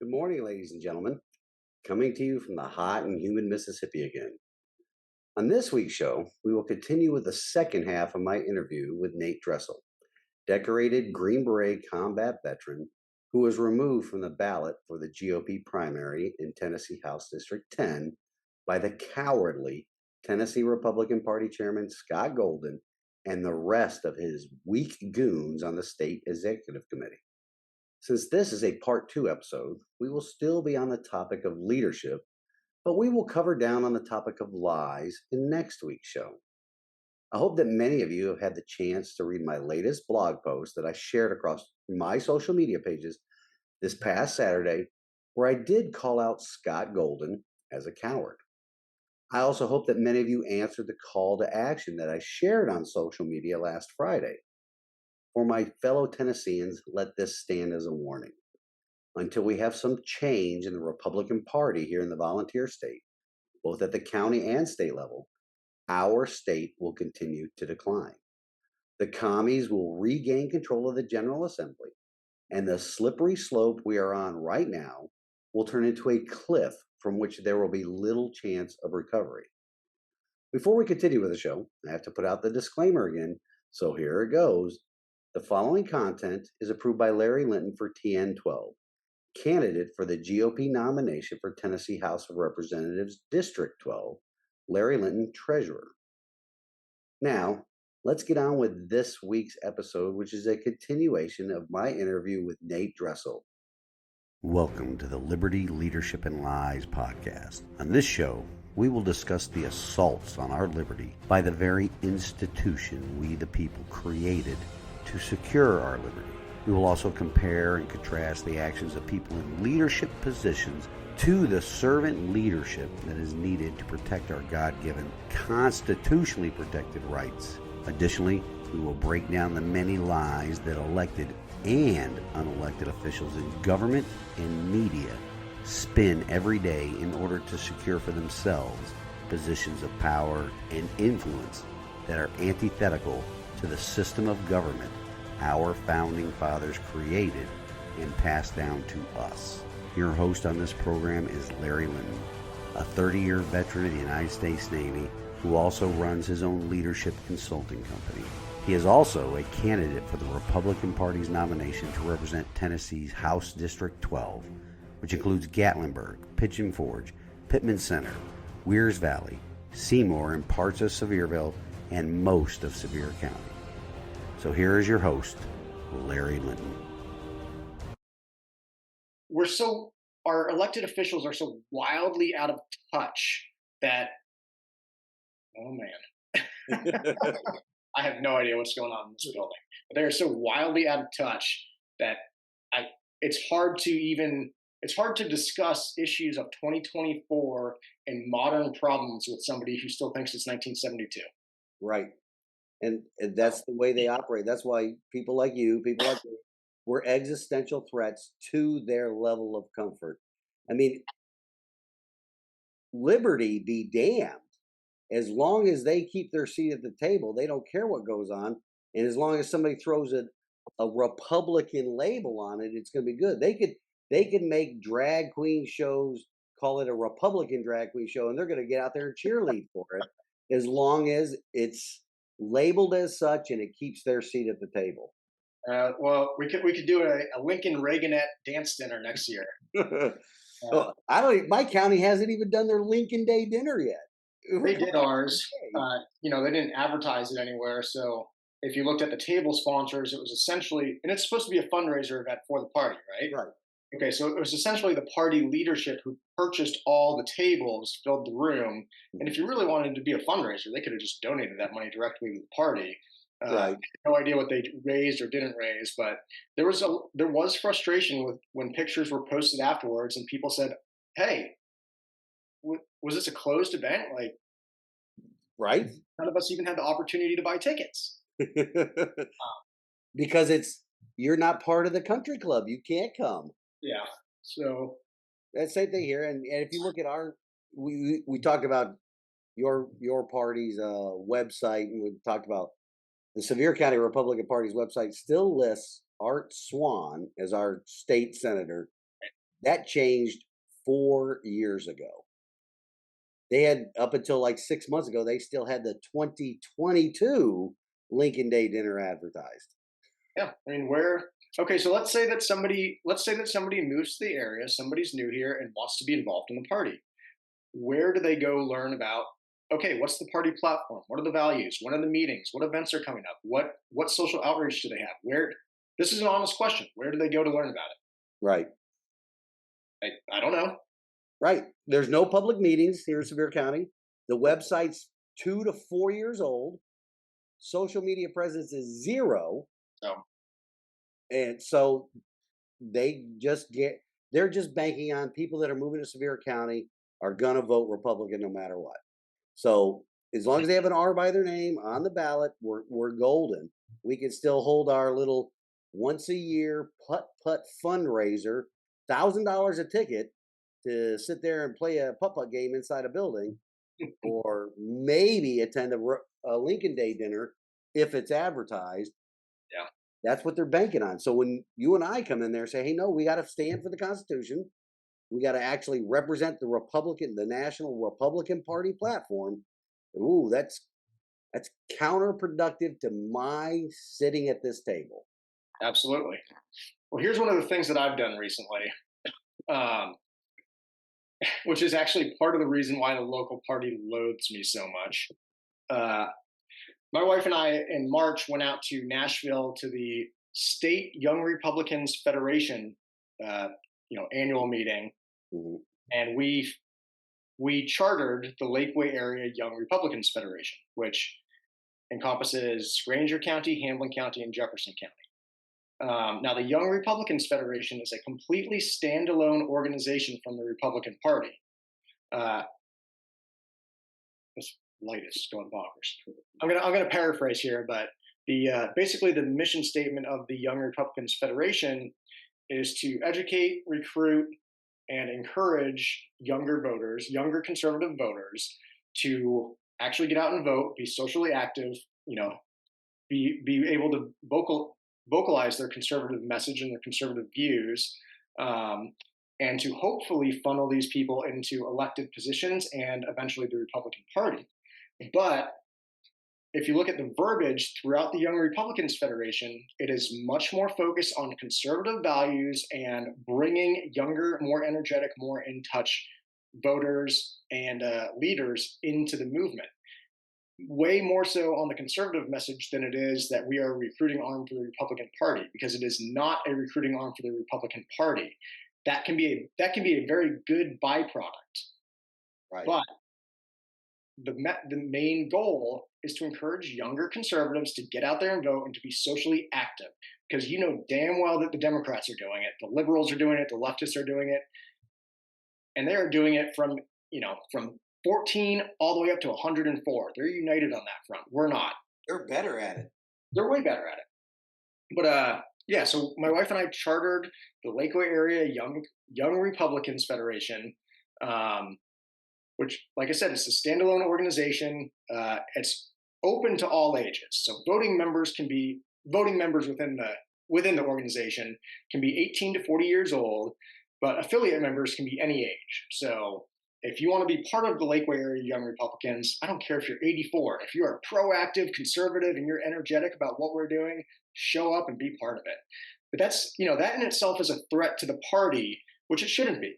Good morning, ladies and gentlemen. Coming to you from the hot and humid Mississippi again. On this week's show, we will continue with the second half of my interview with Nate Dressel, decorated Green Beret combat veteran who was removed from the ballot for the GOP primary in Tennessee House District 10 by the cowardly Tennessee Republican Party Chairman Scott Golden and the rest of his weak goons on the state executive committee. Since this is a part 2 episode, we will still be on the topic of leadership, but we will cover down on the topic of lies in next week's show. I hope that many of you have had the chance to read my latest blog post that I shared across my social media pages this past Saturday, where I did call out Scott Golden as a coward. I also hope that many of you answered the call to action that I shared on social media last Friday. For my fellow Tennesseans, let this stand as a warning. Until we have some change in the Republican Party here in the volunteer state, both at the county and state level, our state will continue to decline. The commies will regain control of the General Assembly, and the slippery slope we are on right now will turn into a cliff from which there will be little chance of recovery. Before we continue with the show, I have to put out the disclaimer again, so here it goes. The following content is approved by Larry Linton for TN12, candidate for the GOP nomination for Tennessee House of Representatives District 12, Larry Linton, Treasurer. Now, let's get on with this week's episode, which is a continuation of my interview with Nate Dressel. Welcome to the Liberty, Leadership, and Lies podcast. On this show, we will discuss the assaults on our liberty by the very institution we the people created to secure our liberty. We will also compare and contrast the actions of people in leadership positions to the servant leadership that is needed to protect our God-given, constitutionally protected rights. Additionally, we will break down the many lies that elected and unelected officials in government and media spin every day in order to secure for themselves positions of power and influence that are antithetical to the system of government our founding fathers created and passed down to us. Your host on this program is Larry Linton, a 30-year veteran of the United States Navy who also runs his own leadership consulting company. He is also a candidate for the Republican Party's nomination to represent Tennessee's House District 12, which includes Gatlinburg, Pigeon Forge, Pittman Center, Weirs Valley, Seymour, and parts of Sevierville, and most of Sevier County. So here is your host, Larry Linton. Our elected officials are so wildly out of touch that, oh man, I have no idea what's going on in this building. But they're so wildly out of touch that it's hard to discuss issues of 2024 and modern problems with somebody who still thinks it's 1972. Right. And that's the way they operate. That's why people like you, we're existential threats to their level of comfort. I mean, liberty be damned. As long as they keep their seat at the table, they don't care what goes on. And as long as somebody throws a Republican label on it, it's going to be good. They could make drag queen shows, call it a Republican drag queen show, and they're going to get out there and cheerlead for it, as long as it's labeled as such and it keeps their seat at the table. Well, we could do a Lincoln Reaganette dance dinner next year. Well, my county hasn't even done their Lincoln Day dinner yet. They did ours. They didn't advertise it anywhere. So if you looked at the table sponsors, it was essentially, and it's supposed to be a fundraiser event for the party, right? Right. Okay, so it was essentially the party leadership who purchased all the tables, filled the room, and if you really wanted to be a fundraiser, they could have just donated that money directly to the party. Right. No idea what they raised or didn't raise, but there was frustration with when pictures were posted afterwards, and people said, "Hey, was this a closed event? Like, right? None of us even had the opportunity to buy tickets because you're not part of the country club. You can't come." Yeah. So that's the same thing here. And if you look at we talked about your party's website, and we talked about the Sevier County Republican Party's website still lists Art Swan as our state senator, That changed 4 years ago. They had up until like 6 months ago, they still had the 2022 Lincoln Day dinner advertised. Yeah, I mean, okay, so let's say that somebody moves to the area, somebody's new here and wants to be involved in the party. Where do they go learn about, okay, what's the party platform? What are the values? What are the meetings? What events are coming up? What social outreach do they have? Where This is an honest question. Where do they go to learn about Right. it? I don't know. Right. There's no public meetings here in Sevier County. The website's 2 to 4 years old. Social media presence is 0. So And so they're just banking on people that are moving to Sevier County are gonna vote Republican no matter what. So as long as they have an R by their name on the ballot, we're golden. We can still hold our little once a year putt putt fundraiser, $1,000 a ticket to sit there and play a putt putt game inside a building, or maybe attend a Lincoln Day dinner if it's advertised. yeah, That's what they're banking on. So when you and I come in there and say, "Hey, no, we got to stand for the Constitution. We got to actually represent the National Republican Party platform." Ooh, that's counterproductive to my sitting at this table. absolutely. Well, here's one of the things that I've done recently, um, which is actually part of the reason why the local party loathes me so much. Uh, my wife and I, in March, went out to Nashville to the State Young Republicans Federation, uh, annual meeting, Mhm. and we chartered the Lakeway Area Young Republicans Federation, which encompasses Granger County, Hamlin County, and Jefferson County. Now, the Young Republicans Federation is a completely standalone organization from the Republican Party. Uh, this light is going bonkers. I'm gonna paraphrase here, but the basically the mission statement of the Young Republicans Federation is to educate, recruit, and encourage younger voters, younger conservative voters, to actually get out and vote, be socially active, be able to vocalize their conservative message and their conservative views, um, and to hopefully funnel these people into elected positions and eventually the Republican Party. But if you look at the verbiage throughout the Young Republicans Federation, it is much more focused on conservative values and bringing younger, more energetic, more in touch voters and leaders into the movement. Way more so on the conservative message than it is that we are a recruiting arm for the Republican Party, because it is not a recruiting arm for the Republican Party. That can be a very good byproduct, Right. but the main goal is to encourage younger conservatives to get out there and vote and to be socially active, because you know damn well that the Democrats are doing it, the liberals are doing it, the leftists are doing it, and they are doing it from 14 all the way up to 104. They're united on that front. We're not. They're better at it. They're way better at it. But yeah, so my wife and I chartered the Lakeway Area Young Republicans Federation, um, which, like I said, it's a standalone organization. It's open to all ages, so voting members within the organization can be 18 to 40 years old, but affiliate members can be any age. So if you want to be part of the Lakeway Area Young Republicans, I don't care if you're 84. If you are proactive, conservative, and you're energetic about what we're doing, show up and be part of it. But that in itself is a threat to the party, which it shouldn't be.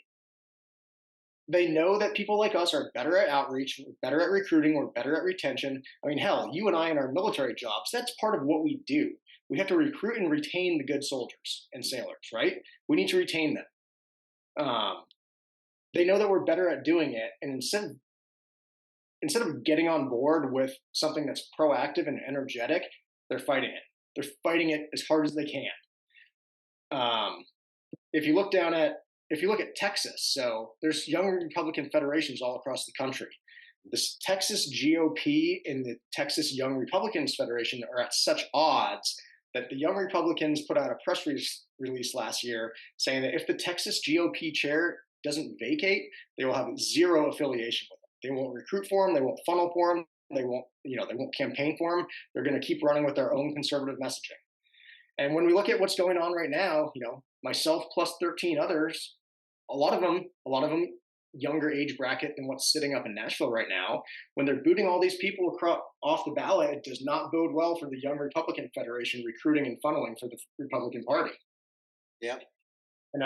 They know that people like us are better at outreach, we're better at recruiting, we're better at retention. I mean, hell, you and I in our military jobs, that's part of what we do. We have to recruit and retain the good soldiers and sailors, right? We need to retain them. They know that we're better at doing it, and instead of getting on board with something that's proactive and energetic, they're fighting it. They're fighting it as hard as they can. If you look at Texas, so there's young Republican federations all across the country. This Texas GOP and the Texas Young Republicans Federation are at such odds that the Young Republicans put out a press release last year saying that if the Texas GOP chair doesn't vacate, they will have zero affiliation with them. They won't recruit for them. They won't funnel for them. They won't campaign for them. They're going to keep running with their own conservative messaging. And when we look at what's going on right now, myself plus 13 others, a lot of them younger age bracket than what's sitting up in Nashville right now. When they're booting all these people off the ballot, it does not bode well for the Young Republican Federation recruiting and funneling for the Republican Party. Yeah. And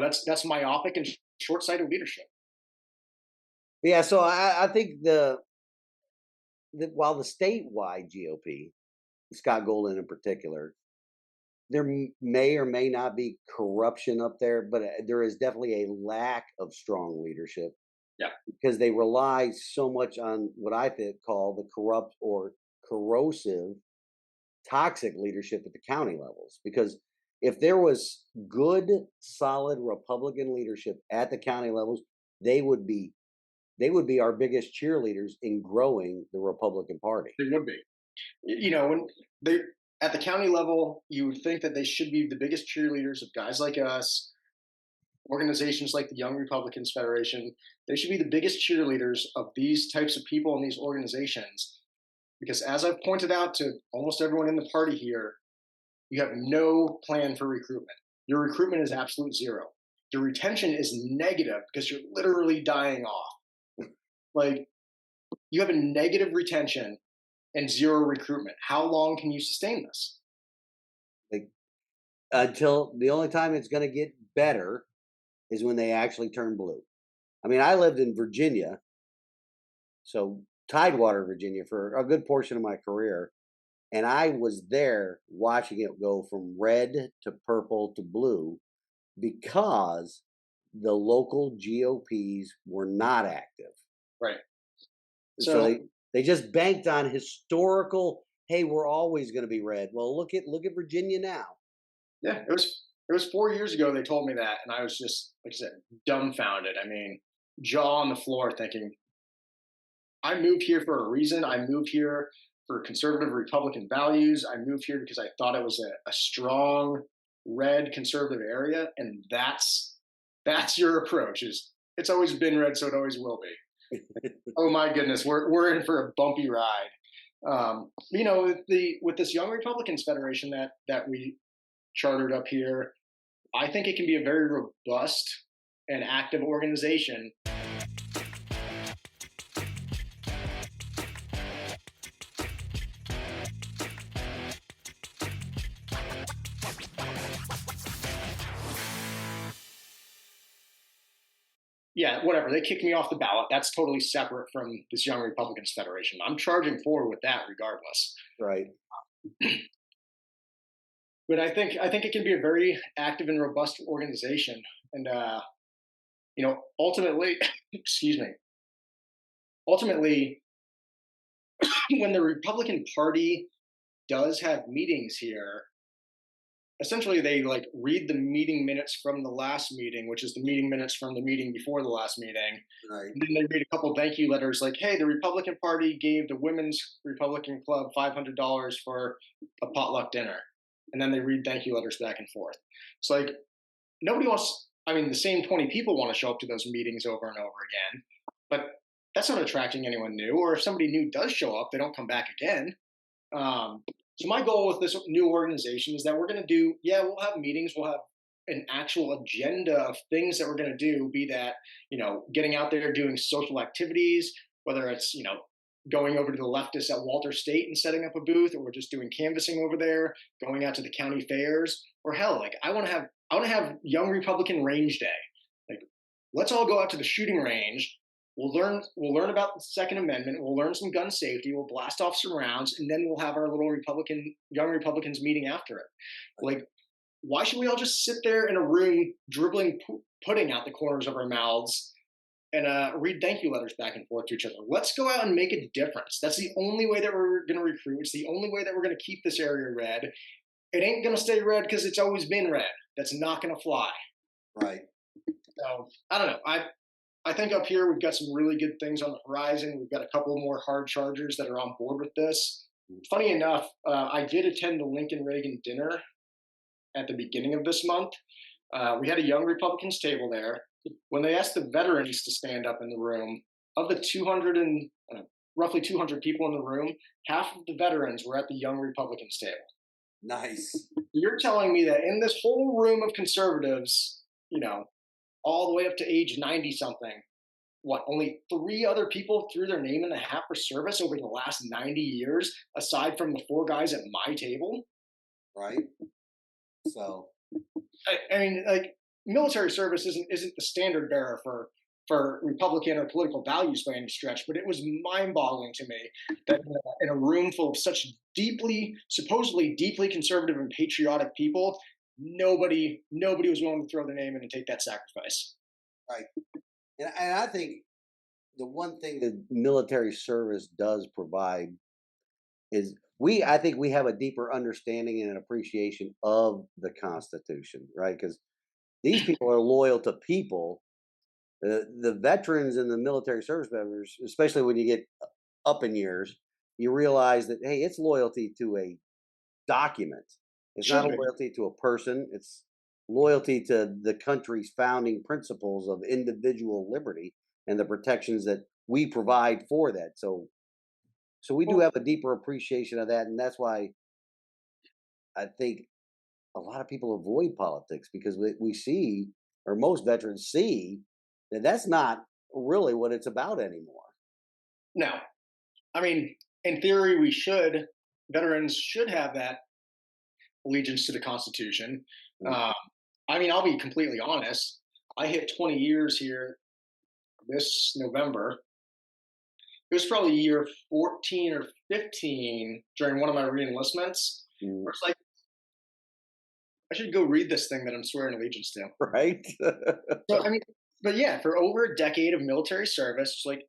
that's myopic and short-sighted leadership. Yeah. So I think while the statewide GOP, Scott Golden in particular, there may or may not be corruption up there, but there is definitely a lack of strong leadership. Yeah. Because they rely so much on what I call the corrupt or corrosive, toxic leadership at the county levels. Because if there was good, solid Republican leadership at the county levels, they would be our biggest cheerleaders in growing the Republican Party. They would be. When they at the county level, you would think that they should be the biggest cheerleaders of guys like us, organizations like the Young Republicans Federation. They should be the biggest cheerleaders of these types of people and these organizations. Because as I've pointed out to almost everyone in the party here, you have no plan for recruitment. Your recruitment is absolute zero. Your retention is negative because you're literally dying off. Like, you have a negative retention and zero recruitment. How long can you sustain this? Until the only time it's going to get better is when they actually turn blue. I mean, I lived in Virginia, so Tidewater, Virginia, for a good portion of my career. And I was there watching it go from red to purple to blue because the local GOPs were not active. Right. So they just banked on historical, hey, we're always going to be red. Well, look at Virginia now. Yeah, it was 4 years ago they told me that, and I was just, like I said, dumbfounded. I mean, jaw on the floor, thinking, I moved here for a reason. I moved here for conservative Republican values. I moved here because I thought it was a strong red conservative area, and that's your approach. It's always been red, so it always will be. Oh my goodness, we're in for a bumpy ride. With this Young Republicans Federation that we chartered up here, I think it can be a very robust and active organization. Yeah, whatever. They kicked me off the ballot. That's totally separate from this Young Republicans Federation. I'm charging forward with that regardless. Right. But I think it can be a very active and robust organization, and ultimately, excuse me. Ultimately, when the Republican Party does have meetings here, essentially they read the meeting minutes from the last meeting, which is the meeting minutes from the meeting before the last meeting. Right. And then they read a couple thank you letters like, hey, the Republican Party gave the Women's Republican Club $500 for a potluck dinner. And then they read thank you letters back and forth. It's like, nobody wants, the same 20 people want to show up to those meetings over and over again, but that's not attracting anyone new. Or if somebody new does show up, they don't come back again. So my goal with this new organization is that we're going to we'll have meetings, we'll have an actual agenda of things that we're going to do, be that, getting out there, doing social activities, whether it's, going over to the leftists at Walter State and setting up a booth, or we're just doing canvassing over there, going out to the county fairs, or hell, I want to have Young Republican Range Day. Let's all go out to the shooting range. We'll learn about the Second Amendment. We'll learn some gun safety. We'll blast off some rounds, and then we'll have our little Young Republicans meeting after it. Why should we all just sit there in a room dribbling pudding out the corners of our mouths and read thank you letters back and forth to each other? Let's go out and make a difference. That's the only way that we're going to recruit. It's the only way that we're going to keep this area red. It ain't going to stay red because it's always been red. That's not going to fly. Right. So I don't know. I think up here we've got some really good things on the horizon. We've got a couple more hard chargers that are on board with this. Funny enough, I did attend the Lincoln Reagan dinner at the beginning of this month. We had a Young Republicans table there. When they asked the veterans to stand up in the room, of the roughly 200 people in the room, half of the veterans were at the Young Republicans table. Nice. You're telling me that in this whole room of conservatives, all the way up to age 90 something. What, only three other people threw their name in the hat for service over the last 90 years, aside from the four guys at my table? right? So I mean, like, military service isn't the standard bearer for Republican or political values by any stretch, but it was mind-boggling to me that in a room full of such supposedly deeply conservative and patriotic people, nobody was willing to throw their name in and take that sacrifice. right, and I think the one thing that military service does provide is I think we have a deeper understanding and an appreciation of the Constitution, right? Because these people are loyal to people. The veterans and the military service members, especially when you get up in years, you realize that hey, it's loyalty to a document. It's not Should a be. loyalty to a person. It's loyalty to the country's founding principles of individual liberty and the protections that we provide for that. So we do Well, have a deeper appreciation of that, and that's why I think a lot of people avoid politics because we see, or most veterans see, that that's not really what it's about anymore. no. I mean, in theory, veterans should have that allegiance to the Constitution. Mm. Um, I mean, I'll be completely honest. I hit 20 years here this November. It was probably year 14 or 15 during one of my reenlistments. Mm. Where it's like, I should go read this thing that I'm swearing allegiance to. Right? So, I mean, but yeah, for over a decade of military service, it's like,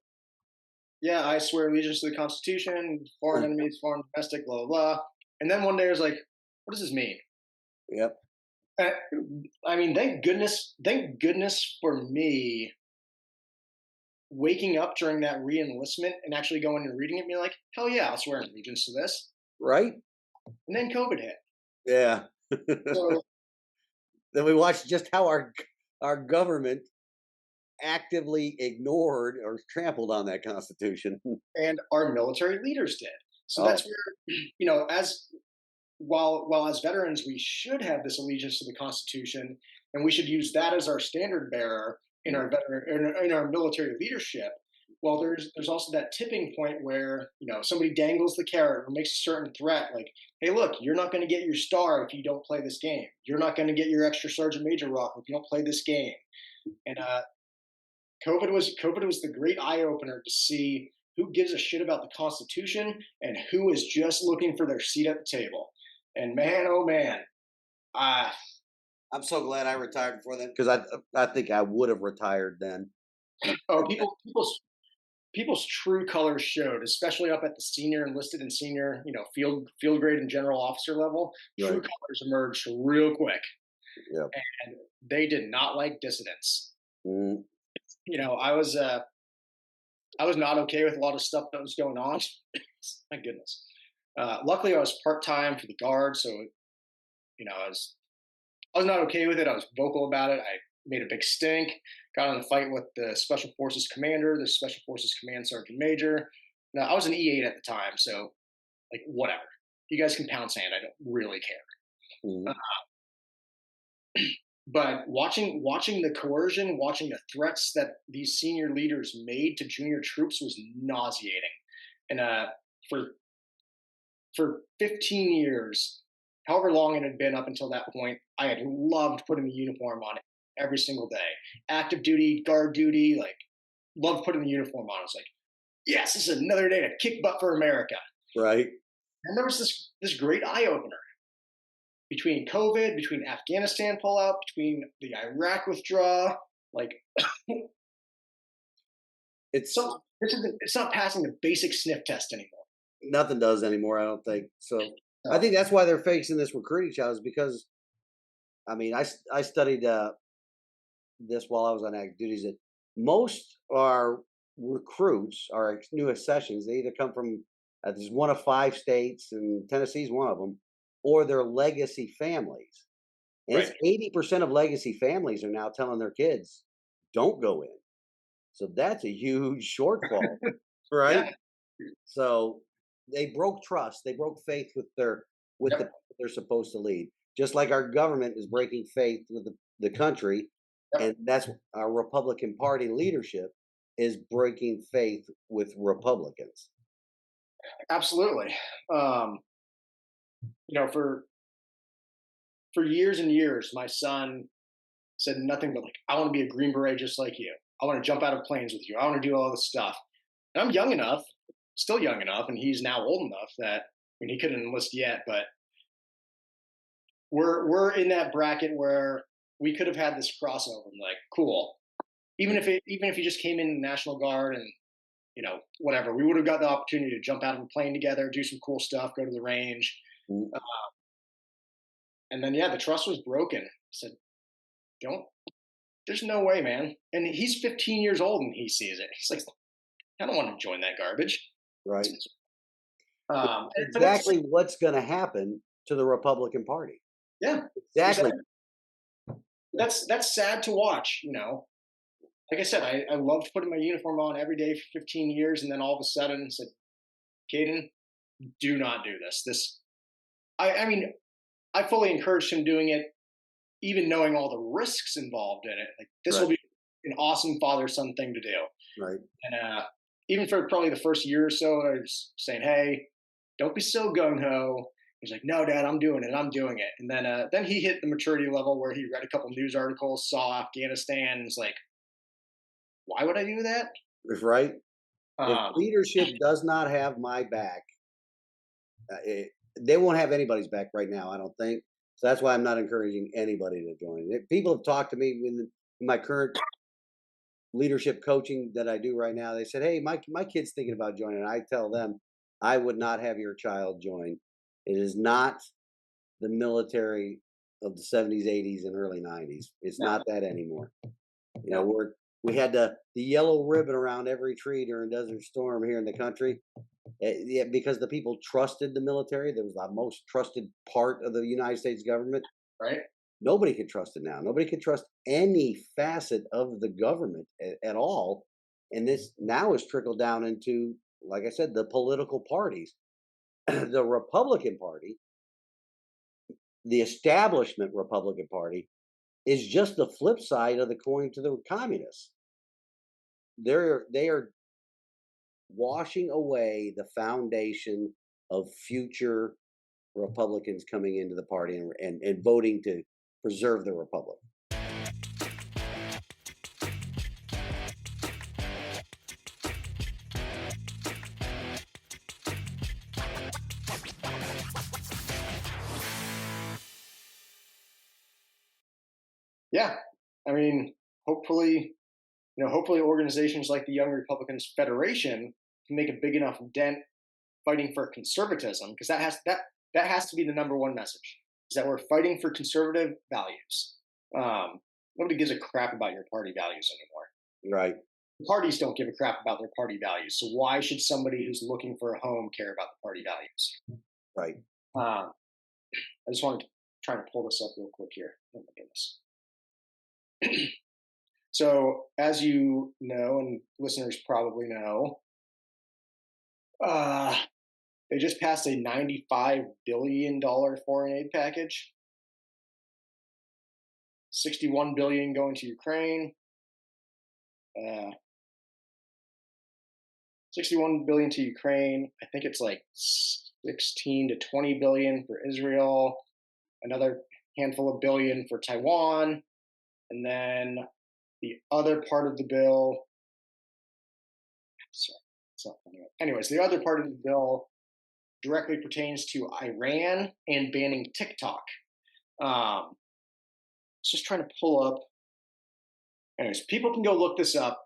yeah, I swear allegiance to the Constitution, foreign enemies, foreign domestic, blah, blah, blah. And then one day I was like, what does this mean? Yep. Uh, I mean, thank goodness for me waking up during that re-enlistment and actually going and reading it and being like, hell yeah, I'll swear allegiance to this. Right? And then COVID hit. Yeah. So, Then we watched just how our government actively ignored or trampled on that Constitution. and our military leaders did. So Oh, that's where, as while as veterans, we should have this allegiance to the Constitution, and we should use that as our standard bearer in mm, our in our military leadership. Well, there's also that tipping point where somebody dangles the carrot or makes a certain threat, like, "Hey, look, you're not going to get your star if you don't play this game. You're not going to get your extra sergeant major rock if you don't play this game." And COVID was the great eye opener to see who gives a shit about the Constitution and who is just looking for their seat at the table. And man, oh man, uh, I'm so glad I retired before then because I think I would have retired then. oh, people's true colors showed, especially up at the senior enlisted and senior, field grade and general officer level. True Right. colors emerged real quick, Yeah. and they did not like dissidents. Mm, I was not okay with a lot of stuff that was going on. My goodness. Luckily, I was part time for the guard, so I was not okay with it. I was vocal about it. I made a big stink. Got in a fight with the Special Forces commander, the Special Forces Command Sergeant Major. Now, I was an E8 at the time, so like whatever. You guys can pound sand. I don't really care. mm, But watching the coercion, watching the threats that these senior leaders made to junior troops was nauseating. And for for 15 years, however long it had been up until that point, I had loved putting the uniform on every single day. Active duty, guard duty, like loved putting the uniform on. I was like, yes, this is another day to kick butt for America. right. And there was this great eye opener between COVID, between Afghanistan pullout, between the Iraq withdrawal. Like, It's it's not passing the basic sniff test anymore. nothing does anymore. I don't think so. I think that's why they're facing this recruiting challenge because I mean I studied this while I was on active duties that most our recruits, our new accessions, they either come from there's one of 5 states, and Tennessee's one of them, or they're legacy families. And it's Right. 80% of legacy families are now telling their kids, don't go in. So that's a huge shortfall, right? Yeah. So they broke trust, they broke faith with the Yep. people they're supposed to lead. Just like our government is breaking faith with the country Yep, And that's our Republican Party leadership is breaking faith with Republicans. absolutely. Um, you know, for years and years, my son said nothing but like, "I want to be a Green Beret just like you. I want to jump out of planes with you. I want to do all this stuff." And I'm young enough, still young enough, and he's now old enough that I mean he couldn't enlist yet, but we're in that bracket where we could have had this crossover. And like, cool. Even if he just came in the National Guard and whatever, we would have got the opportunity to jump out of a plane together, do some cool stuff, go to the range, Mm. and then yeah, the trust was broken. I said, don't. There's no way, man. And he's 15 years old and he sees it. He's like, I don't want to join that garbage. Right. But it's Exactly what's going to happen to the Republican Party. yeah, Exactly. exactly. That's sad to watch. Like I said, I loved putting my uniform on every day for 15 years, and then all of a sudden said, Caden, do not do this. I mean, I fully encouraged him doing it, even knowing all the risks involved in it. Like this will Right. be an awesome father-son thing to do. Right. And even for probably the first year or so, I was saying, "Hey, don't be so gung ho." He's like, "No, Dad, I'm doing it. I'm doing it." And then he hit the maturity level where he read a couple news articles, saw Afghanistan, and was like, "Why would I do that?" Right. If Um, leadership does not have my back, they won't have anybody's back right now, I don't think. So that's why I'm not encouraging anybody to join. People have talked to me in my current leadership coaching that I do right now. They said, "Hey, my kid's thinking about joining." I tell them, I would not have your child join. It is not the military of the 70s, 80s, and early 90s. It's no, not that anymore. no, We had the yellow ribbon around every tree during Desert Storm here in the country. Yeah, because the people trusted the military. That was the most trusted part of the United States government. right? Nobody can trust it now. Nobody can trust any facet of the government at all. And this now has trickled down into, like I said, the political parties. The Republican Party, the establishment Republican Party, is just the flip side of the coin to the communists. They are washing away the foundation of future Republicans coming into the party and voting to preserve the republic. Yeah, I mean, hopefully, hopefully organizations like the Young Republicans Federation can make a big enough dent fighting for conservatism, because that has to be the number one message, is that we're fighting for conservative values. Nobody gives a crap about your party values anymore. Right. Parties don't give a crap about their party values, so why should somebody who's looking for a home care about the party values? Right. I just wanted to try to pull this up real quick here. Oh my goodness. So, as you know, and listeners probably know, uh, they just passed a $95 billion foreign aid package. 61 billion going to Ukraine. Uh, 61 billion to Ukraine. I think it's like 16 to 20 billion for Israel. Another handful of billion for Taiwan, and then the other part of the bill. Sorry, it's not funny. Anyways, the other part of the bill directly pertains to Iran and banning TikTok. Just trying to pull up. Anyways, people can go look this up.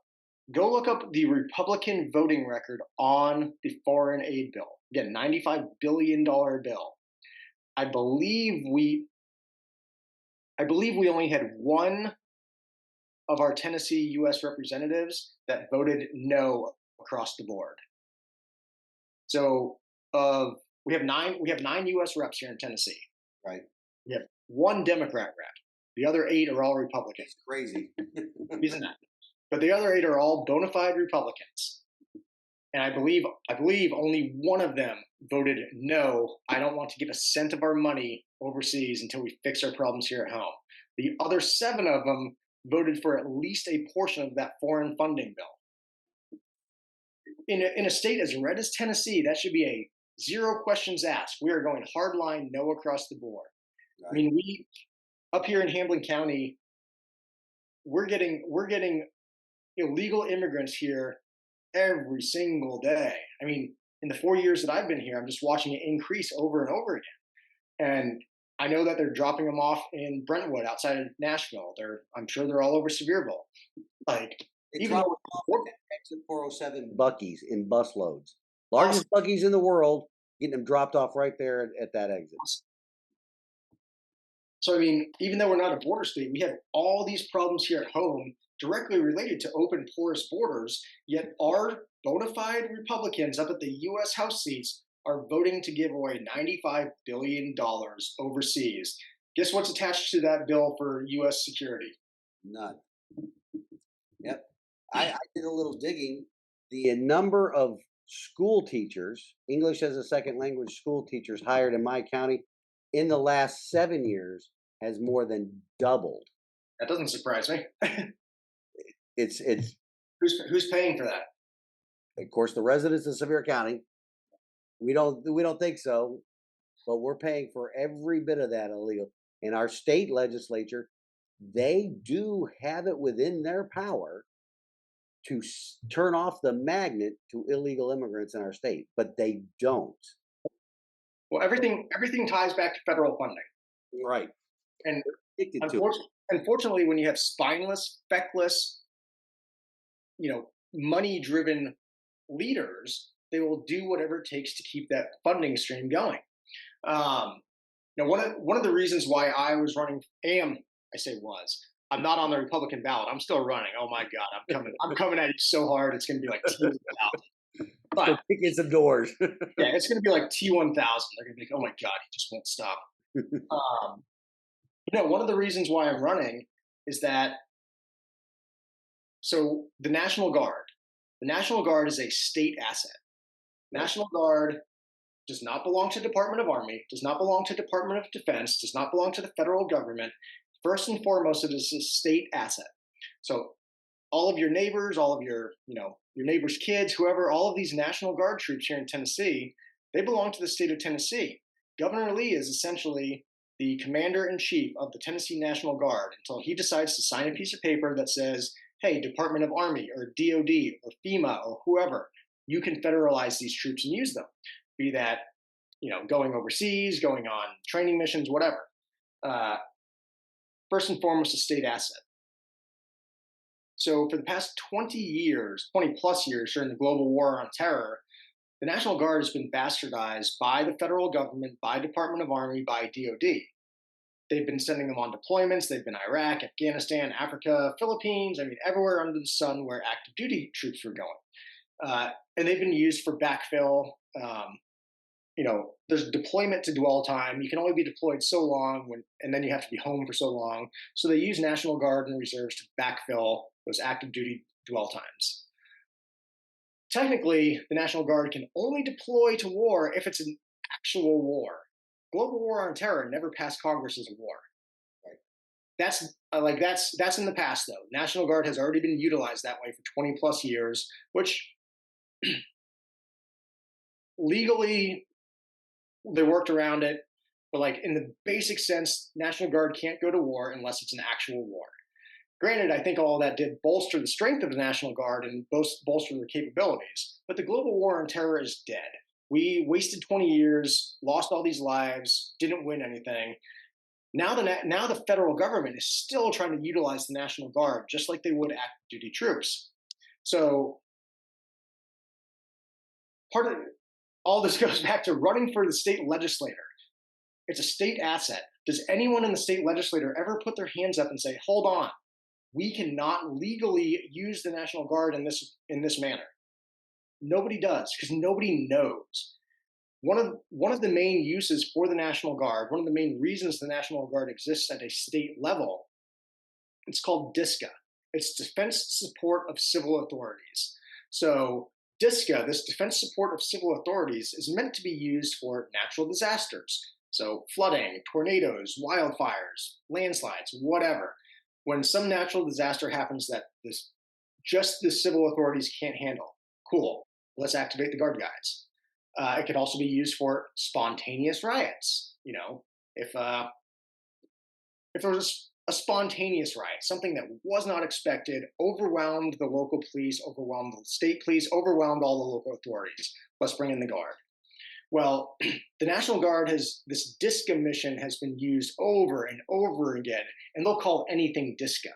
Go look up the Republican voting record on the foreign aid bill. Again, $95 billion bill. I believe we only had one of our Tennessee U.S. representatives that voted no across the board. So we have nine U.S. reps here in Tennessee. Right. We have one Democrat rep. The other 8 are all Republicans. It's crazy. Isn't that? But the other 8 are all bona fide Republicans. And I believe only one of them voted no. I don't want to give a cent of our money overseas until we fix our problems here at home. The other 7 of them voted for at least a portion of that foreign funding bill. In a state as red as Tennessee, that should be a zero questions asked. We are going hardline, no across the board. Right. I mean, we up here in Hamilton County, we're getting illegal immigrants here every single day. I mean, in the 4 years that I've been here, I'm just watching it increase over and over again. And I know that they're dropping them off in Brentwood outside of Nashville. I'm sure they're all over Sevierville. Like, It's even though exit 407 Buc-ee's in bus loads. Largest Buc-ee's in the world, getting them dropped off right there at that exit. So, I mean, even though we're not a border state, we have all these problems here at home directly related to open, porous borders, yet our bona fide Republicans up at the U.S. House seats are voting to give away $95 billion overseas. Guess what's attached to that bill for U.S. security? None. Yep. I did a little digging. The number of school teachers, English as a second language school teachers hired in my county in the last 7 years has more than doubled. That doesn't surprise me. It's who's paying for that? Of course, the residents of Sevier County. We don't think so, but we're paying for every bit of that illegal. And our state legislature, they do have it within their power to turn off the magnet to illegal immigrants in our state, but they don't. Well, everything ties back to federal funding, right? And unfortunately, when you have spineless, feckless, money-driven leaders, they will do whatever it takes to keep that funding stream going. One of the reasons why I was running, I'm not on the Republican ballot. I'm still running. Oh my God, I'm coming at you so hard. It's going to be like T1000. But kicking some doors. Yeah, it's going to be like T1000. They're going to be like, oh my God, he just won't stop. One of the reasons why I'm running is that. So the National Guard is a state asset. National Guard does not belong to Department of Army, does not belong to Department of Defense, does not belong to the federal government. First and foremost, it is a state asset. So all of your neighbors, all of your neighbors' kids, whoever, all of these National Guard troops here in Tennessee, they belong to the state of Tennessee. Governor Lee is essentially the commander-in-chief of the Tennessee National Guard until he decides to sign a piece of paper that says, hey, Department of Army or DOD or FEMA or whoever, you can federalize these troops and use them. Be that, going overseas, going on training missions, whatever. First and foremost, a state asset. So for the past 20 plus years during the global war on terror, the National Guard has been bastardized by the federal government, by Department of Army, by DOD. They've been sending them on deployments. They've been Iraq, Afghanistan, Africa, Philippines, everywhere under the sun where active duty troops were going. And they've been used for backfill. There's deployment to dwell time. You can only be deployed so long, and then you have to be home for so long. So they use National Guard and reserves to backfill those active duty dwell times. Technically, the National Guard can only deploy to war if it's an actual war. Global war on terror never passed Congress as a war. Right? That's in the past though. National Guard has already been utilized that way for 20 plus years, which legally they worked around it, but in the basic sense, National Guard can't go to war unless it's an actual war. Granted, I think all that did bolster the strength of the National Guard and bolster their capabilities, but the global war on terror is dead. We wasted 20 years, lost all these lives, didn't win anything. Now the federal government is still trying to utilize the National Guard just like they would active duty troops. So part of all this goes back to running for the state legislator. It's a state asset. Does anyone in the state legislature ever put their hands up and say, hold on, we cannot legally use the National Guard in this manner? Nobody does, because nobody knows. One of the main uses for the National Guard, one of the main reasons the National Guard exists at a state level, it's called DISCA. It's Defense Support of Civil Authorities. So DISCA, this Defense Support of Civil Authorities, is meant to be used for natural disasters. So flooding, tornadoes, wildfires, landslides, whatever. When some natural disaster happens that the civil authorities can't handle, cool. Let's activate the guard guys. It could also be used for spontaneous riots. If there was a spontaneous riot, something that was not expected, overwhelmed the local police, overwhelmed the state police, overwhelmed all the local authorities. Let's bring in the guard. Well, the National Guard this DISCA mission has been used over and over again, and they'll call anything DISCA.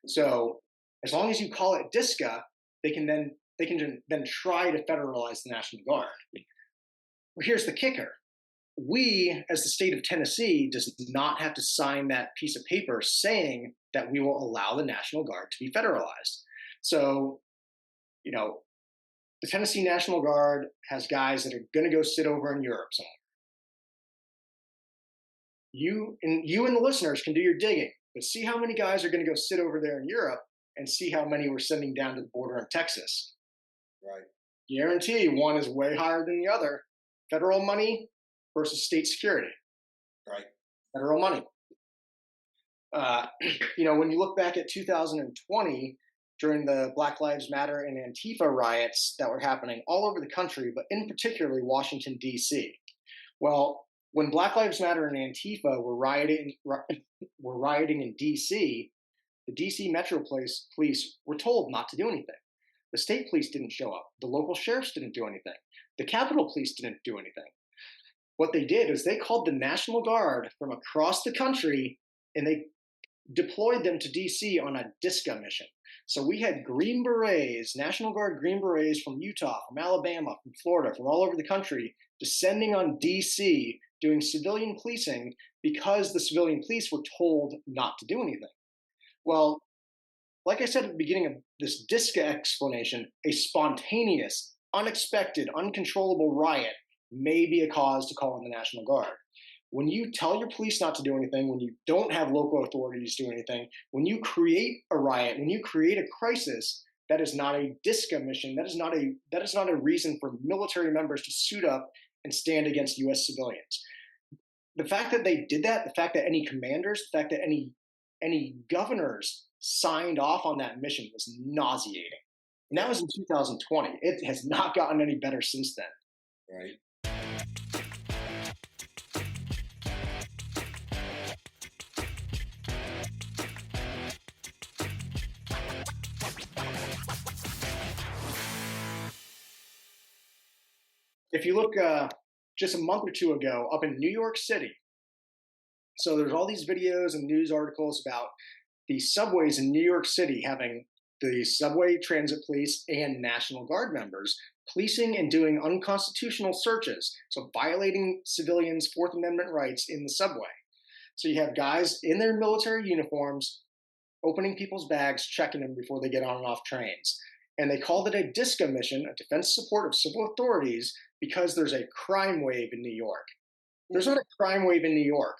So as long as you call it DISCA, they can then try to federalize the National Guard. Well, here's the kicker. We, as the state of Tennessee, does not have to sign that piece of paper saying that we will allow the National Guard to be federalized. So, the Tennessee National Guard has guys that are going to go sit over in Europe somewhere. You and the listeners can do your digging, but see how many guys are going to go sit over there in Europe and see how many we're sending down to the border in Texas. Right. Guarantee one is way higher than the other. Federal money versus state security. Right. Federal money. When you look back at 2020, during the Black Lives Matter and Antifa riots that were happening all over the country, but in particularly Washington, D.C. Well, when Black Lives Matter and Antifa were rioting in D.C., the D.C. Metro Police were told not to do anything. The state police didn't show up. The local sheriffs didn't do anything. The Capitol Police didn't do anything. What they did is they called the National Guard from across the country and they deployed them to D.C. on a DISCA mission. So we had Green Berets, National Guard Green Berets from Utah, from Alabama, from Florida, from all over the country, descending on D.C., doing civilian policing because the civilian police were told not to do anything. Well, like I said at the beginning of this DISCA explanation, a spontaneous, unexpected, uncontrollable riot may be a cause to call in the National Guard. When you tell your police not to do anything, when you don't have local authorities do anything, when you create a riot, when you create a crisis, that is not a DISCA mission. That is not a reason for military members to suit up and stand against U.S. civilians. The fact that they did that, the fact that any commanders, the fact that any governors signed off on that mission was nauseating. And that was in 2020. It has not gotten any better since then. Right. If you look just a month or two ago up in New York City, so there's all these videos and news articles about the subways in New York City having the subway transit police and National Guard members policing and doing unconstitutional searches, so violating civilians' Fourth Amendment rights in the subway. So you have guys in their military uniforms opening people's bags, checking them before they get on and off trains. And they called it a DISCA mission, a defense support of civil authorities, because there's a crime wave in New York. There's not a crime wave in New York.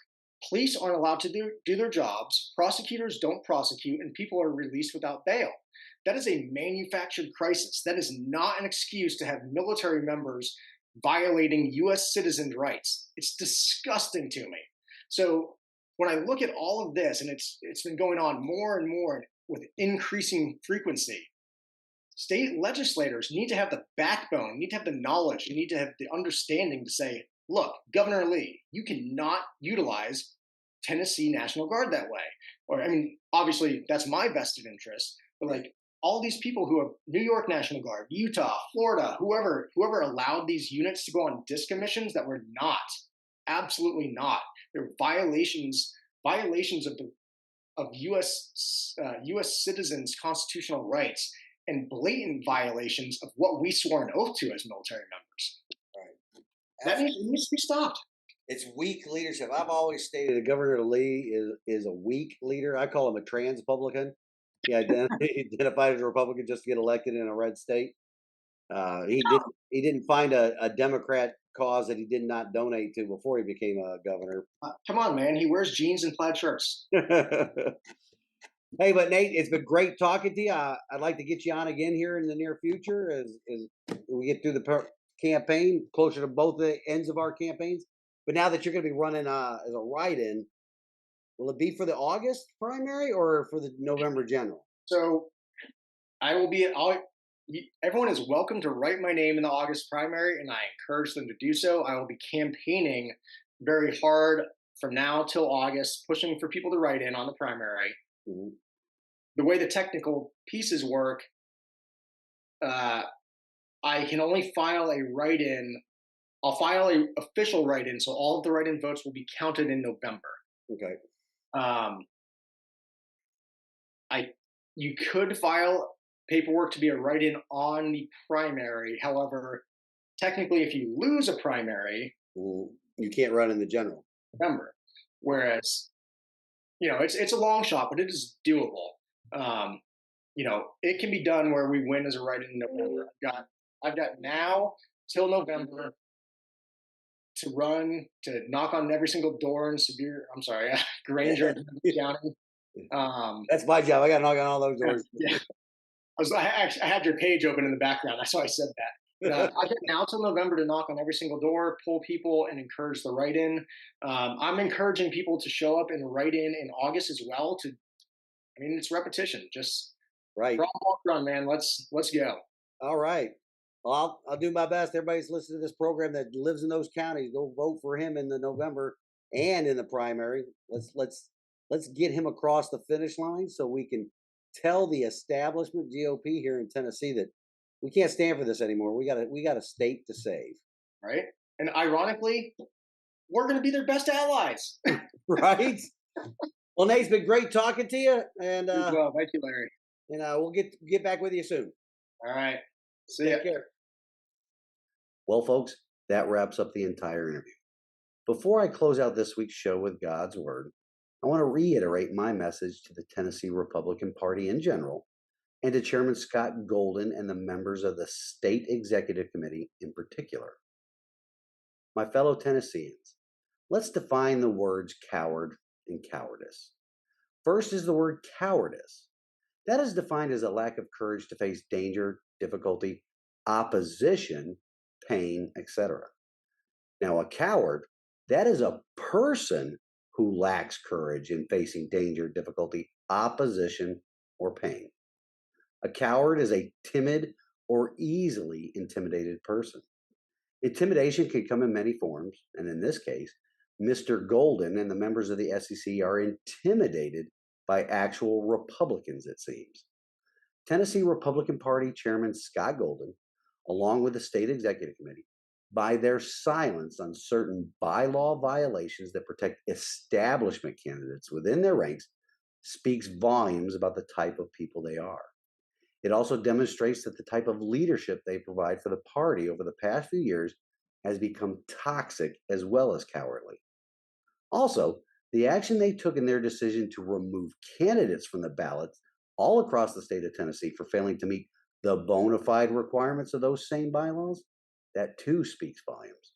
Police aren't allowed to do their jobs, prosecutors don't prosecute, and people are released without bail. That is a manufactured crisis. That is not an excuse to have military members violating U.S. citizens' rights. It's disgusting to me. So when I look at all of this, and it's been going on more and more with increasing frequency, state legislators need to have the backbone, need to have the knowledge, need to have the understanding to say, look, Governor Lee, you cannot utilize Tennessee National Guard that way. Or, obviously that's my vested interest, but like all these people who have New York National Guard, Utah, Florida, whoever allowed these units to go on DISCA missions that were not, absolutely not. They're violations of U.S. citizens' constitutional rights and blatant violations of what we swore an oath to as military members. Right. That needs to be stopped. It's weak leadership. I've always stated that Governor Lee is a weak leader. I call him a trans-Republican. He identified as a Republican just to get elected in a red state. He didn't find a Democrat cause that he did not donate to before he became a governor. Come on, man. He wears jeans and plaid shirts. Hey, but Nate, it's been great talking to you. I'd like to get you on again here in the near future as we get through the campaign, closer to both the ends of our campaigns. But now that you're going to be running as a write-in, Will it be for the August primary or for the November general? So I will be. Everyone is welcome to write my name in the August primary, and I encourage them to do so. I will be campaigning very hard from now till August, pushing for people to write in on the primary. Mhm. The way the technical pieces work, uh, I can only file a write-in. I'll file a official write-in, so all of the write-in votes will be counted in November. Okay. Um, I You could file paperwork to be a write-in on the primary. However, technically, if you lose a primary, You can't run in the general. November. Whereas, it's a long shot, but it is doable. Um, it can be done where we win as a write-in in November. I've got now till November to run, to knock on every single door in Granger and County. That's my job. I got to knock on all those doors. Yeah, I had your page open in the background. That's why I said that. I get now till November to knock on every single door, pull people, and encourage the write-in. I'm encouraging people to show up and write in August as well. It's repetition. Just Right. crawl, walk, run, man. Let's go. All right. Well, I'll do my best. Everybody's listening to this program that lives in those counties. Go vote for him in the November and in the primary. Let's get him across the finish line so we can tell the establishment GOP here in Tennessee that we can't stand for this anymore. We got a state to save. Right. And ironically, we're going to be their best allies. Right. Well, Nate, it's been great talking to you, and Well, thank you, Larry. we'll get back with you soon. All right. See ya. Take care. Well, folks, that wraps up the entire interview. Before I close out this week's show with God's Word, I want to reiterate my message to the Tennessee Republican Party in general, and to Chairman Scott Golden and the members of the State Executive Committee in particular. My fellow Tennesseans, let's define the words coward and cowardice. First is the word cowardice. That is defined as a lack of courage to face danger, difficulty, opposition, pain, etc. Now, a coward, that is a person who lacks courage in facing danger, difficulty, opposition, or pain. A coward is a timid or easily intimidated person. Intimidation can come in many forms, and in this case, Mr. Golden and the members of the SEC are intimidated by actual Republicans, it seems. Tennessee Republican Party Chairman Scott Golden, along with the State Executive Committee, by their silence on certain bylaw violations that protect establishment candidates within their ranks, speaks volumes about the type of people they are. It also demonstrates that the type of leadership they provide for the party over the past few years has become toxic as well as cowardly. Also, the action they took in their decision to remove candidates from the ballots all across the state of Tennessee for failing to meet the bona fide requirements of those same bylaws, that too speaks volumes.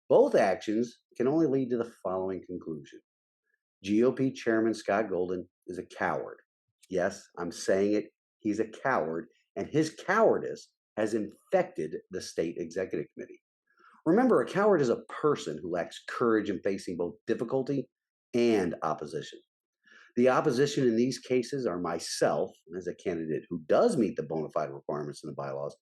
Both actions can only lead to the following conclusion. GOP Chairman Scott Golden is a coward. Yes, I'm saying it. He's a coward, and his cowardice has infected the State Executive Committee. Remember, a coward is a person who lacks courage in facing both difficulty and opposition. The opposition in these cases are myself, as a candidate who does meet the bona fide requirements in the bylaws,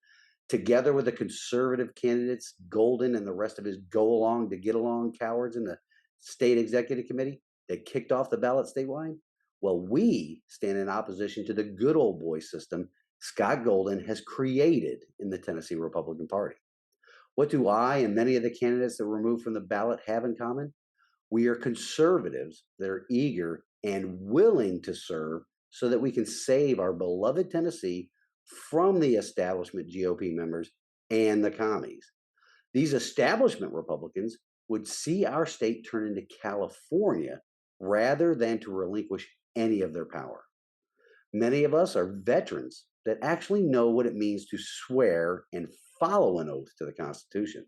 together with the conservative candidates, Golden and the rest of his go-along to get along cowards in the State Executive Committee that kicked off the ballot statewide. Well, we stand in opposition to the good old boy system Scott Golden has created in the Tennessee Republican Party. What do I and many of the candidates that were removed from the ballot have in common? We are conservatives that are eager and willing to serve so that we can save our beloved Tennessee from the establishment GOP members and the commies. These establishment Republicans would see our state turn into California rather than to relinquish any of their power. Many of us are veterans that actually know what it means to swear and follow an oath to the Constitution.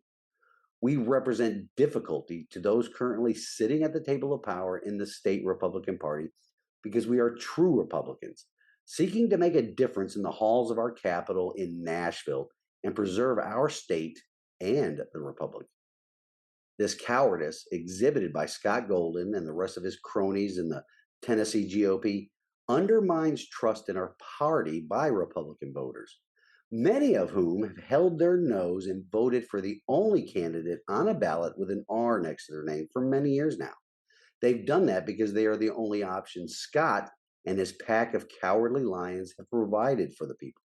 We represent difficulty to those currently sitting at the table of power in the state Republican Party because we are true Republicans, seeking to make a difference in the halls of our capital in Nashville and preserve our state and the Republic. This cowardice, exhibited by Scott Golden and the rest of his cronies in the Tennessee GOP, undermines trust in our party by Republican voters, many of whom have held their nose and voted for the only candidate on a ballot with an R next to their name for many years now. They've done that because they are the only option Scott and his pack of cowardly lions have provided for the people.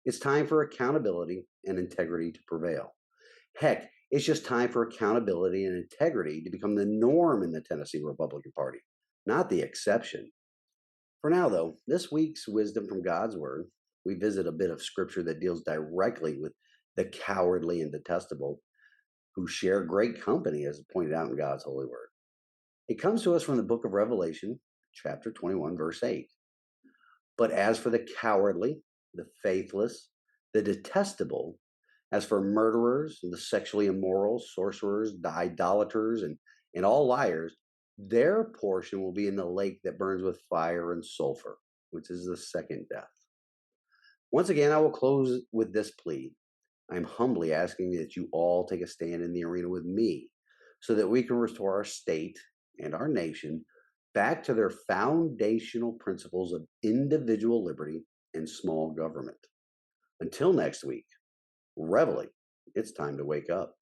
It's time for accountability and integrity to prevail. Heck, it's just time for accountability and integrity to become the norm in the Tennessee Republican Party, not the exception. For now, though, this week's wisdom from God's Word, we visit a bit of scripture that deals directly with the cowardly and detestable who share great company, as pointed out in God's holy word. It comes to us from the book of Revelation, chapter 21, verse 8. But as for the cowardly, the faithless, the detestable, as for murderers, the sexually immoral, sorcerers, the idolaters, and all liars, their portion will be in the lake that burns with fire and sulfur, which is the second death. Once again, I will close with this plea. I'm humbly asking that you all take a stand in the arena with me so that we can restore our state and our nation back to their foundational principles of individual liberty and small government. Until next week, reveille, it's time to wake up.